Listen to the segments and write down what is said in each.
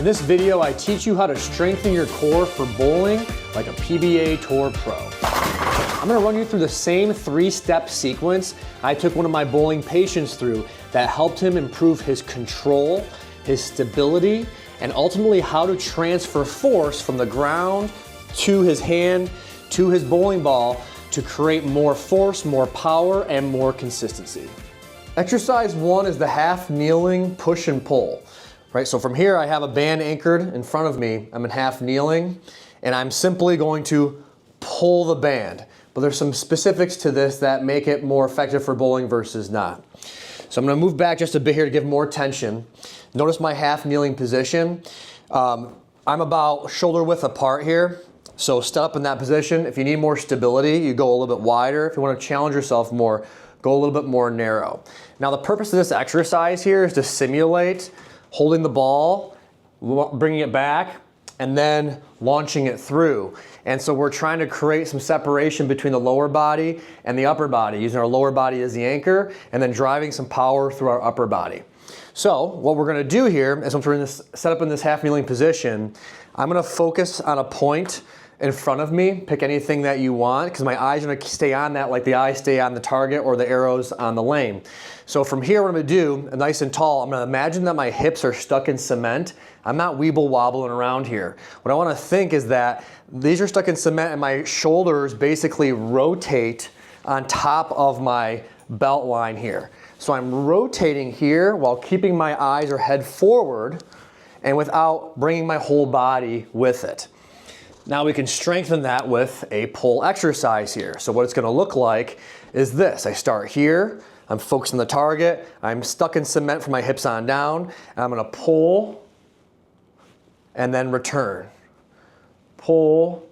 In this video, I teach you how to strengthen your core for bowling like a PBA Tour Pro. I'm gonna run you through the same 3-step sequence I took one of my bowling patients through that helped him improve his control, his stability, and ultimately how to transfer force from the ground to his hand, to his bowling ball to create more force, more power, and more consistency. Exercise 1 is the half kneeling push and pull. Right, so from here I have a band anchored in front of me. I'm in half kneeling, and I'm simply going to pull the band. But there's some specifics to this that make it more effective for bowling versus not. So I'm gonna move back just a bit here to give more tension. Notice my half kneeling position. I'm about shoulder width apart here. So step up in that position. If you need more stability, you go a little bit wider. If you wanna challenge yourself more, go a little bit more narrow. Now the purpose of this exercise here is to simulate holding the ball, bringing it back, and then launching it through. And so we're trying to create some separation between the lower body and the upper body, using our lower body as the anchor, and then driving some power through our upper body. So what we're gonna do here is, once we're set up in this half kneeling position, I'm gonna focus on a point in front of me. Pick anything that you want, because my eyes are gonna stay on that like the eyes stay on the target or the arrows on the lane. So from here, what I'm gonna do, nice and tall, I'm gonna imagine that my hips are stuck in cement. I'm not weeble wobbling around here. What I wanna think is that these are stuck in cement and my shoulders basically rotate on top of my belt line here. So I'm rotating here while keeping my eyes or head forward and without bringing my whole body with it. Now we can strengthen that with a pull exercise here. So what it's gonna look like is this. I start here, I'm focused on the target, I'm stuck in cement from my hips on down, and I'm gonna pull and then return. Pull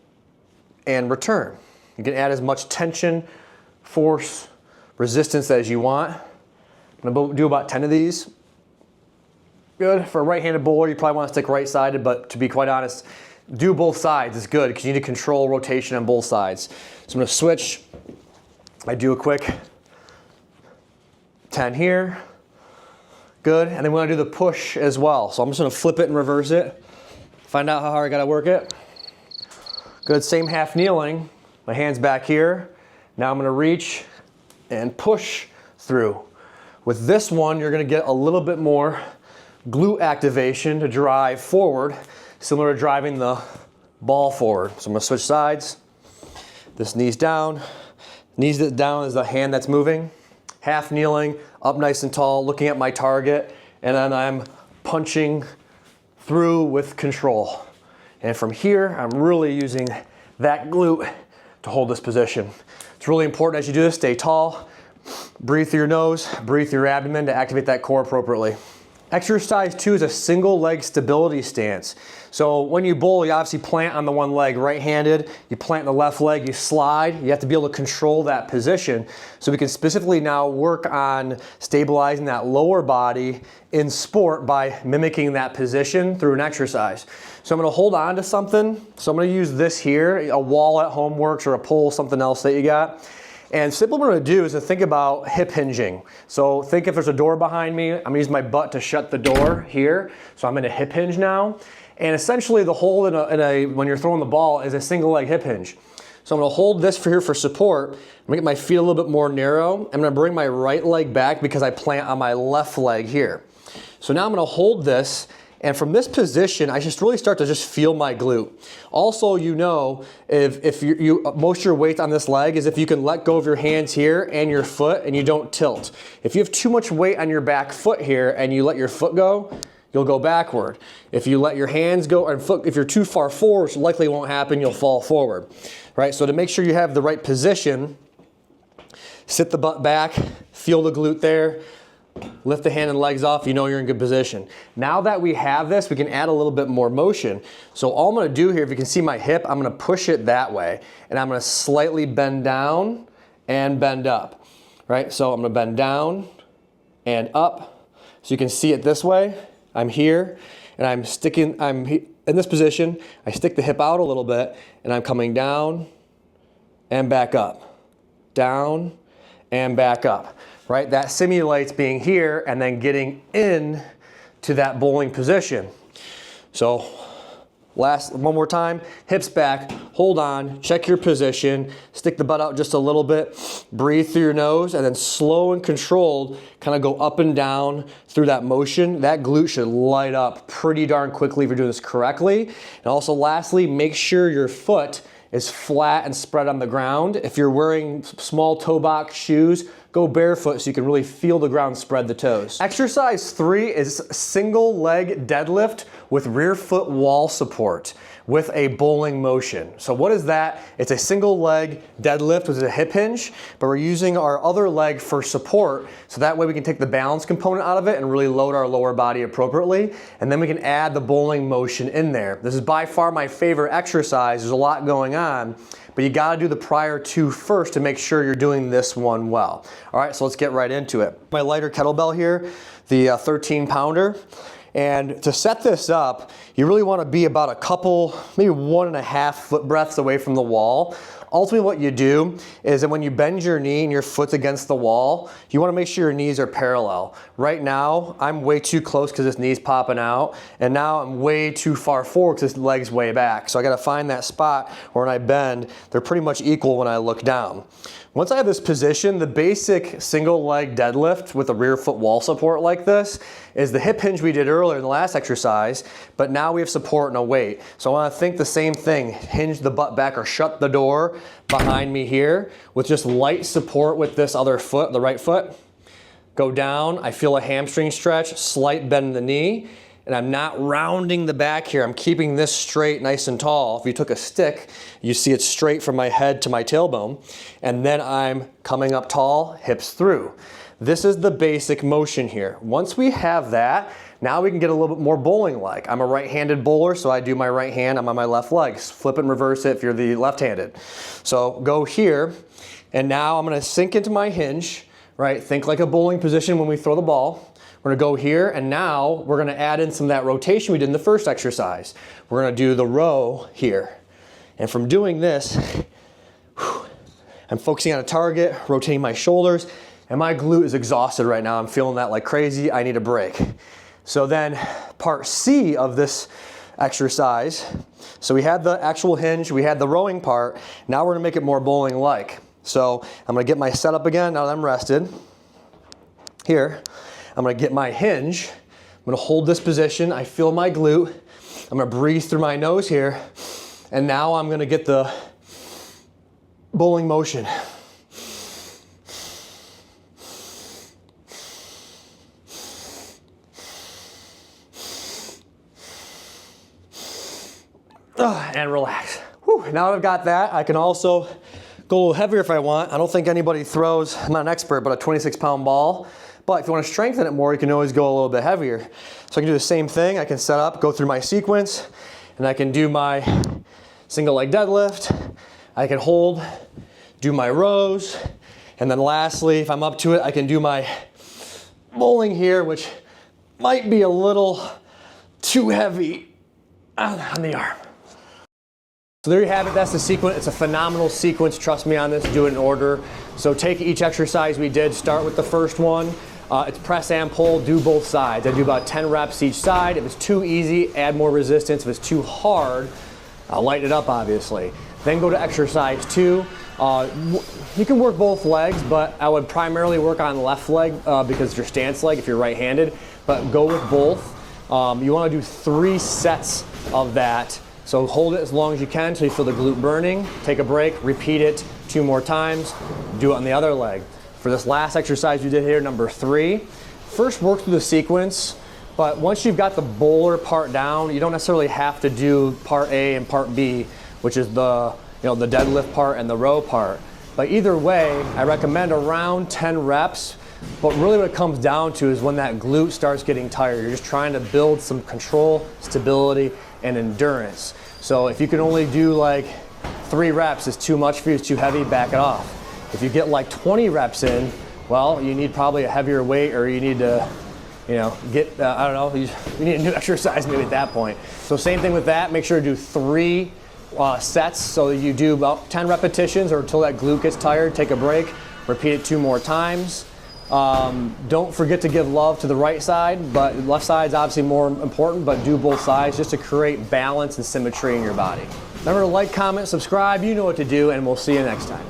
and return. You can add as much tension, force, resistance as you want. I'm gonna do about 10 of these. Good. For a right-handed bowler, you probably wanna stick right-sided, but to be quite honest, do both sides is good because you need to control rotation on both sides. So I'm gonna switch. I do a quick 10 here. Good, and then we're gonna do the push as well. So I'm just gonna flip it and reverse it. Find out how hard I gotta work it. Good, same half kneeling. My hand's back here. Now I'm gonna reach and push through. With this one, you're gonna get a little bit more glute activation to drive forward, similar to driving the ball forward. So I'm gonna switch sides. This knee's down. Knees down is the hand that's moving. Half kneeling, up nice and tall, looking at my target, and then I'm punching through with control. And from here, I'm really using that glute to hold this position. It's really important as you do this, stay tall, breathe through your nose, breathe through your abdomen to activate that core appropriately. Exercise 2 is a single leg stability stance. So when you bowl, you obviously plant on the one leg, right-handed, you plant the left leg, you slide, you have to be able to control that position. So we can specifically now work on stabilizing that lower body in sport by mimicking that position through an exercise. So I'm gonna hold on to something. So I'm gonna use this here, a wall at home works or a pole, something else that you got. And simply what we're gonna do is to think about hip hinging. So think if there's a door behind me, I'm gonna use my butt to shut the door here. So I'm in a hip hinge now. And essentially the hold when you're throwing the ball is a single leg hip hinge. So I'm gonna hold this here for support. I'm gonna get my feet a little bit more narrow. I'm gonna bring my right leg back because I plant on my left leg here. So now I'm gonna hold this, and from this position, I just really start to just feel my glute. Also, you know, if most of your weight on this leg is if you can let go of your hands here and your foot and you don't tilt. If you have too much weight on your back foot here and you let your foot go, you'll go backward. If you let your hands go and foot, if you're too far forward, which likely won't happen, you'll fall forward. Right? So to make sure you have the right position, sit the butt back, feel the glute there, lift the hand and legs off, you know you're in good position. Now that we have this, we can add a little bit more motion. So all I'm gonna do here, if you can see my hip, I'm gonna push it that way, and I'm gonna slightly bend down and bend up, right? So I'm gonna bend down and up. So you can see it this way. I'm here, and I'm in this position. I stick the hip out a little bit, and I'm coming down and back up, down and back up. Right? That simulates being here and then getting in to that bowling position. So last, one more time, hips back, hold on, check your position, stick the butt out just a little bit, breathe through your nose, and then slow and controlled, kind of go up and down through that motion. That glute should light up pretty darn quickly if you're doing this correctly. And also lastly, make sure your foot is flat and spread on the ground. If you're wearing small toe box shoes, go barefoot so you can really feel the ground, spread the toes. Exercise 3 is single leg deadlift with rear foot wall support with a bowling motion. So what is that? It's a single leg deadlift with a hip hinge, but we're using our other leg for support, so that way we can take the balance component out of it and really load our lower body appropriately, and then we can add the bowling motion in there. This is by far my favorite exercise. There's a lot going on, but you gotta do the prior two first to make sure you're doing this one well. All right, so let's get right into it. My lighter kettlebell here, the 13 pounder. And to set this up, you really want to be about a couple, maybe 1.5 foot breaths away from the wall. Ultimately what you do is that when you bend your knee and your foot's against the wall, you want to make sure your knees are parallel. Right now, I'm way too close because this knee's popping out, and now I'm way too far forward because this leg's way back. So I got to find that spot where when I bend, they're pretty much equal when I look down. Once I have this position, the basic single leg deadlift with a rear foot wall support like this is the hip hinge we did earlier in the last exercise, but now we have support and a weight. So I want to think the same thing, hinge the butt back or shut the door behind me here with just light support with this other foot, the right foot. Go down, I feel a hamstring stretch, slight bend in the knee, and I'm not rounding the back here. I'm keeping this straight, nice and tall. If you took a stick, you see it straight from my head to my tailbone, and then I'm coming up tall, hips through. This is the basic motion here. Once we have that, now we can get a little bit more bowling-like. I'm a right-handed bowler, so I do my right hand, I'm on my left leg. Flip it and reverse it if you're the left-handed. So go here, and now I'm gonna sink into my hinge, right? Think like a bowling position when we throw the ball. We're gonna go here, and now we're gonna add in some of that rotation we did in the first exercise. We're gonna do the row here. And from doing this, I'm focusing on a target, rotating my shoulders, and my glute is exhausted right now. I'm feeling that like crazy, I need a break. So then part C of this exercise, so we had the actual hinge, we had the rowing part, now we're gonna make it more bowling-like. So I'm gonna get my setup again, now that I'm rested. Here, I'm gonna get my hinge, I'm gonna hold this position, I feel my glute, I'm gonna breathe through my nose here, and now I'm gonna get the bowling motion. And relax. Whew. Now that I've got that, I can also go a little heavier if I want. I don't think anybody throws, I'm not an expert, but a 26-pound ball. But if you want to strengthen it more, you can always go a little bit heavier. So I can do the same thing. I can set up, go through my sequence, and I can do my single leg deadlift. I can hold, do my rows, and then lastly, if I'm up to it, I can do my bowling here, which might be a little too heavy on the arm. So there you have it, that's the sequence. It's a phenomenal sequence, trust me on this, do it in order. So take each exercise we did, start with the first one. It's press and pull, do both sides. I do about 10 reps each side. If it's too easy, add more resistance. If it's too hard, I'll lighten it up obviously. Then go to exercise 2. You can work both legs, but I would primarily work on the left leg because it's your stance leg if you're right-handed, but go with both. You wanna do 3 sets of that. So hold it as long as you can until you feel the glute burning. Take a break, repeat it 2 more times, do it on the other leg. For this last exercise we did here, number 3, first work through the sequence, but once you've got the bowler part down, you don't necessarily have to do part A and part B, which is the deadlift part and the row part. But either way, I recommend around 10 reps, but really what it comes down to is when that glute starts getting tired. You're just trying to build some control, stability, and endurance. So if you can only do like 3 reps, it's too much for you, it's too heavy, back it off. If you get like 20 reps in, well, you need probably a heavier weight, or you need to, get, I don't know, you need a new exercise maybe at that point. So same thing with that, make sure to do 3 sets, so that you do about 10 repetitions or until that glute gets tired, take a break, repeat it 2 more times. Don't forget to give love to the right side, but left side is obviously more important, but do both sides just to create balance and symmetry in your body. Remember to like, comment, subscribe, you know what to do, and we'll see you next time.